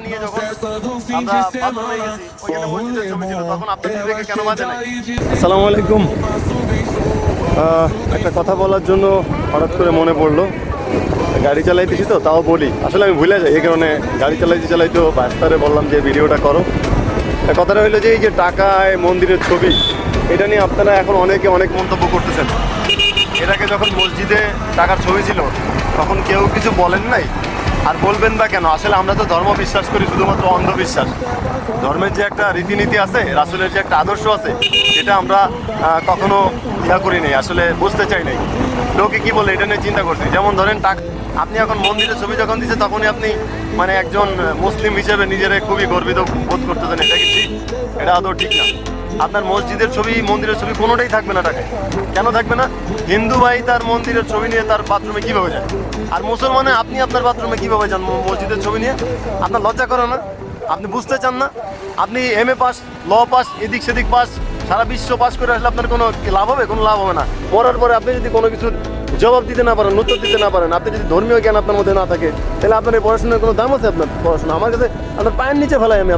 নিয়ে যখন আমরা বাথরুমে গেছি, ওইখানে মসজিদের ছবি ছিল, তখন আপনাদের দেখে কেন বাজে নাই? আসসালামু আলাইকুম। একটা কথা বলার জন্য হঠাৎ করে মনে পড়লো, গাড়ি চালাইতেছি তো, তাও বলি। আসলে আমি ভুলে যাই, এই কারণে গাড়ি চালাইতেও বাস্তারে বললাম যে ভিডিওটা করো। কথাটা হইলো যে এই যে টাকায় মন্দিরের ছবি, এটা নিয়ে আপনারা এখন অনেকে অনেক মন্তব্য করতেছেন। এটাকে যখন মসজিদে টাকার ছবি ছিল তখন কেউ কিছু বলেন নাই, আর বলবেন বা কেন? আসলে আমরা তো ধর্ম বিশ্বাস করি শুধুমাত্র অন্ধবিশ্বাস। ধর্মের যে একটা রীতিনীতি আছে, রাসূলের যে একটা আদর্শ আছে, সেটা আমরা কখনো করি নাই, আসলে বুঝতে চাই নাই। লোকে কি বলে এটা নিয়ে চিন্তা করছি। যেমন ধরেন আপনি এখন মন্দিরের ছবি যখন দিচ্ছে, তখনই আপনি মানে একজন মুসলিম হিসেবে নিজেরে খুবই গর্বিত বোধ করতেছেন। এটা কি ঠিক? এটা আদৌ ঠিক না। আপনার মসজিদের ছবি, মন্দিরের ছবি কোনোটাই থাকবে না টাকায়। কেন থাকবে না? হিন্দু ভাই তার মন্দিরের ছবি নিয়ে তার বাথরুমে কীভাবে যায়, আর মুসলমানে আপনি আপনার বাথরুমে কীভাবে যান মসজিদের ছবি নিয়ে? আপনার লজ্জা করে না? আপনি বুঝতে চান না? আপনি MA পাস, ল পাস, এদিক সেদিক পাস, সারা বিশ্ব পাস করে আসলে আপনার কোনো লাভ হবে? কোনো লাভ হবে না। মরার পরে আপনি যদি কোনো কিছু জবাব দিতে না পারেন, উত্তর দিতে না পারেন, আপনি যদি ধর্মীয় জ্ঞান আপনার মধ্যে না থাকে, তাহলে আপনার এই পড়াশোনার কোনো দাম আছে? আপনার পড়াশোনা আমার কাছে আপনার পায়ের নিচে ফেলাই আমি